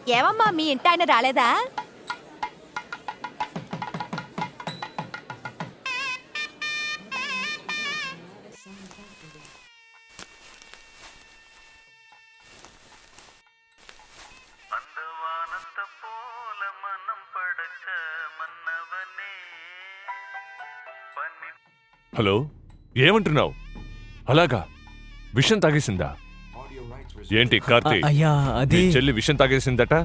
ఏమమ్మా మీ ఇంటి ఆయన రాలేదా? హలో, ఏమంటున్నావు? అలాగా విషం తాగేసిందా? ఏంటి కార్తీ, అయ్యా అది చెల్లి విషం తాగేసిందట?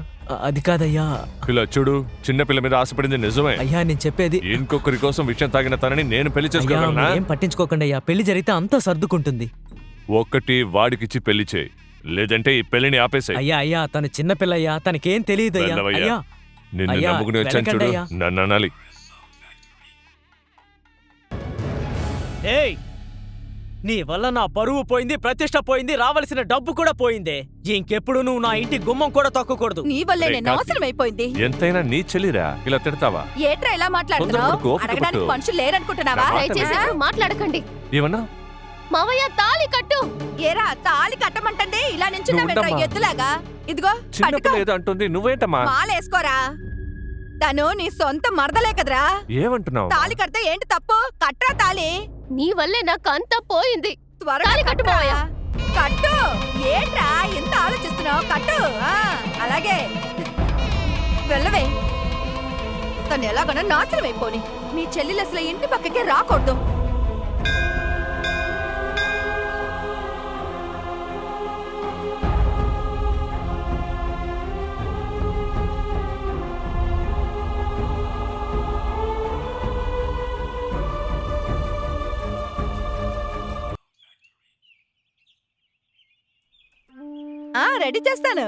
అది కాదయ్యా. ఇలా చూడు, చిన్నపిల్ల మీద ఆశపడింది నిజమే. అయ్యా నేను చెప్పేది, ఇంకొకరి కోసం విషం తాగిన తనని నేను పెళ్లి చేసుకోగలనా? ఏం పట్టించుకోకండి అయ్యా, పెళ్లి జరిగితే అంతా సర్దుకుంటుంది. ఒక్కటి వాడికిచ్చి పెళ్లి చేయి, లేదంటే ఈ పెళ్లిని ఆపేసాయి. అయ్యా అయ్యా తను చిన్నపిల్లయ్యా, తనకేం తెలియదు అయ్యా. నిన్ను అయ్యా, నమ్ముకుని వచ్చాను చూడు, వెళ్ళకండి అయ్యా. నన్ను అనాలి. ఏయ్, నీ వల్ల నా పరువు పోయింది, ప్రతిష్ట పోయింది, రావలసిన డబ్బు కూడా పోయింది. ఇంకెప్పుడు నువ్వు నా ఇంటి గుమ్మం కూడా తొక్కకూడదు. నీ వల్లే రేయ్, నేను కార్తీ, నాశనం అయిపోయింది. ఎంతైనా నీ చెల్లిరా, ఇలా తిడతావా? ఏట్రా ఇలా మాట్లాడుతున్నావు? తొందరపడకు, ఓపిక అడగడానికి పట్టు. మనుషులు లేరనుకుంటున్నావా? నా మాట దయచేసి విను. ఎవరు మాట్లాడకండి. ఏమన్నా? మావయ్య తాళి కట్టు. ఏరా తాళి కట్టమంటే ఇలా నించున్నావేంట్రా నువ్వు ఉండమ్మా. ఎద్దులాగా? ఇదిగో చిన్నపిల్ల ఏదో అంటుంది, నువ్వేంటమ్మా? మాలేసుకోరా. తను నీ సొంత మరదలే కదరా. ఏమంటున్నావు? తాళి కడితే ఏంటి తప్పు? కట్రా తాళి. నీ వల్లే నాకు అంతా పోయింది. త్వరగా తాళి కట్టు కట్టురా. మావయ్య. కట్టు. ఏంట్రా ఎంత ఆలోచిస్తున్నావు? కట్టు. అలాగే వెళ్ళవే. తను ఎలాగైనా నాశనం అయిపోని. మీ చెల్లెలు అసలు ఇంటి పక్కకే రాకూడదు. రెడీ చేస్తాను.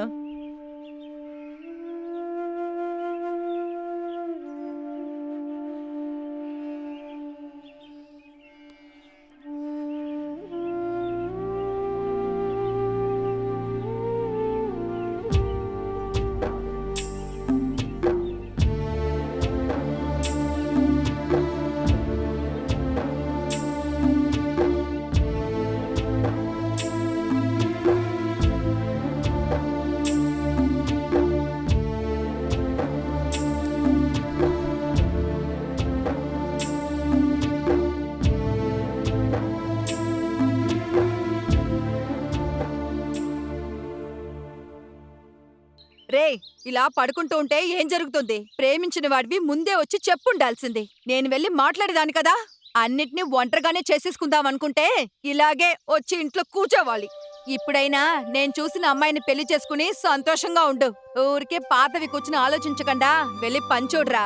రే, ఇలా పడుకుంటూ ఉంటే ఏం జరుగుతుంది? ప్రేమించిన వాడివి ముందే వచ్చి చెప్పుండాల్సింది. నేను వెళ్ళి మాట్లాడేదాని కదా. అన్నిటినీ ఒంటరిగానే చేసేసుకుందాం అనుకుంటే ఇలాగే వచ్చి ఇంట్లో కూర్చోవాలి. ఇప్పుడైనా నేను చూసిన అమ్మాయిని పెళ్లి చేసుకుని సంతోషంగా ఉండు. ఊరికే పాతవి కూర్చుని ఆలోచించకుండా వెళ్ళి పని చూడరా.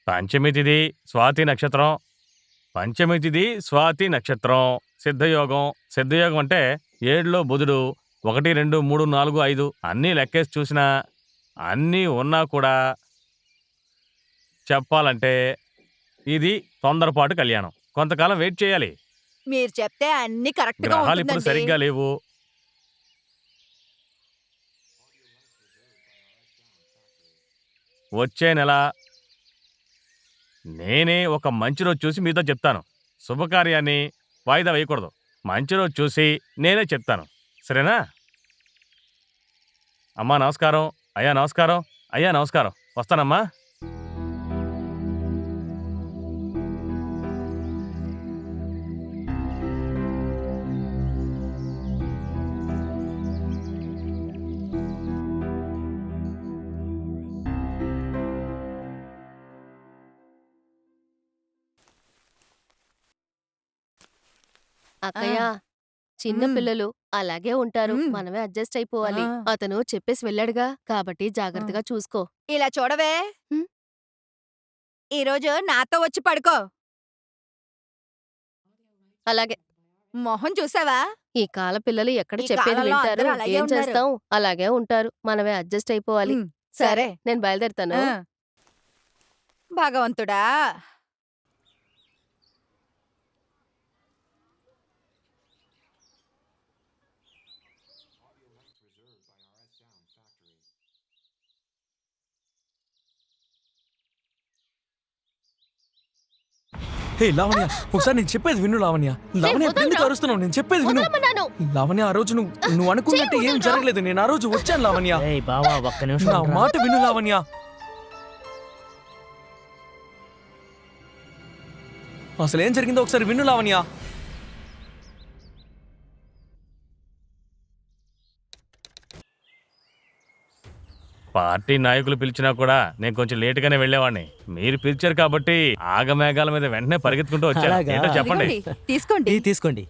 పంచమి తిథి స్వాతి నక్షత్రం. పంచమి తిథి స్వాతి నక్షత్రం. సిద్ధయోగం. సిద్ధయోగం అంటే 7లో బుధుడు, 1, 2, 3, 4, 5 అన్నీ లెక్కేసి చూసినా అన్నీ ఉన్నా కూడా చెప్పాలంటే ఇది తొందరపాటు కళ్యాణం. కొంతకాలం వెయిట్ చేయాలి. మీరు చెప్తే అన్ని కరెక్ట్ గా గ్రహాలు ఇప్పుడు ఉంటుందండి. సరిగ్గా లేవు. వచ్చే నెల నేనే ఒక మంచి రోజు చూసి మీతో చెప్తాను. శుభకార్యాన్ని వాయిదా వేయకూడదు. మంచి రోజు చూసి నేనే చెప్తాను, సరేనా? అమ్మా నమస్కారం. అయ్యా నమస్కారం. అయ్యా నమస్కారం. వస్తానమ్మా. అక్కయ్య, చిన్న మ్మ్. పిల్లలు అలాగే ఉంటారు. మ్మ్. మనమే అడ్జస్ట్ అయిపోవాలి. ఆ. అతను చెప్పేసి వెళ్ళాడుగా, కాబట్టి జాగ్రత్తగా చూసుకో. ఇలా చూడవే. హ్మ్. ఈరోజు నాతో వచ్చి పడుకో. అలాగే. మొహం చూసావా? ఈ కాల పిల్లలు ఎక్కడ ఈ చెప్పేది కాలంలో వింటారు? అందరూ అలాగే ఏం ఉన్నారు. చేస్తాం? అలాగే ఉంటారు. మనమే అడ్జస్ట్ అయిపోవాలి. ఉమ్, సరే. నేను బయలుదేరుతాను. ఆ. భగవంతుడా. హే లావణ్య, ఒకసారి నేను చెప్పేది విను లావణ్య. లావణ్య వదలరా. ఎందుకు అరుస్తున్నావు? నేను చెప్పేది విను. వదలమన్నాను. లావణ్య, ఆ రోజు నువ్వు అనుకున్నట్టు ఏం జరగలేదు. నేను ఆ రోజు వచ్చాను లావణ్య. ఏయ్ బావా ఒక్క నా నిమిషం మాట విను లావణ్య. అసలు ఏం జరిగిందో ఒకసారి విను లావణ్య. పార్టీ నాయకులు పిలిచినా కూడా నేను కొంచెం లేటుగానే వెళ్ళేవాడిని. మీరు పిలిచారు కాబట్టి ఆగమేఘాల మీద వెంటనే పరిగెత్తుకుంటూ వచ్చాను. అలాగా? ఏంటో చెప్పండి. ఇదిగోండి, తీసుకోండి. తీసుకోండి.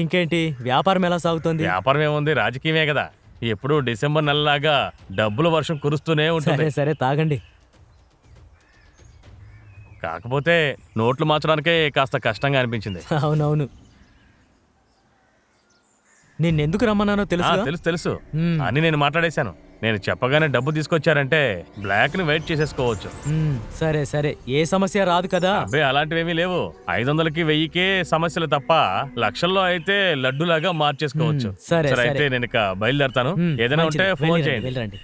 ఇంకేంటి వ్యాపారం ఎలా సాగుతోంది? వ్యాపారం ఏముంది, రాజకీయమే కదా. ఎప్పుడు డిసెంబర్ నెలలాగా డబ్బుల వర్షం కురుస్తూనే ఉంటుంది. సరే తాగండి. కాకపోతే నోట్లు మార్చడానికే కాస్త కష్టంగా అనిపించింది. అవునవును. నిన్నెందుకు రమ్మన్నానో ఆ, తెలుసు. తెలుసు అని నేను మాట్లాడేశాను. నేను చెప్పగానే డబ్బు తీసుకొచ్చారంటే బ్లాక్ ని వైట్ చేసేసుకోవచ్చు. సరే ఏ సమస్య రాదు కదా. అబ్బే అలాంటివేమీ లేవు. 500కి 1000కే సమస్యలు తప్ప లక్షల్లో అయితే లడ్డులాగా మార్చేసుకోవచ్చు. సరే అయితే నేను ఇక బయలుదేరతాను. ఏదైనా ఉంటే ఫోన్ చేయండి. వెళ్ళండి.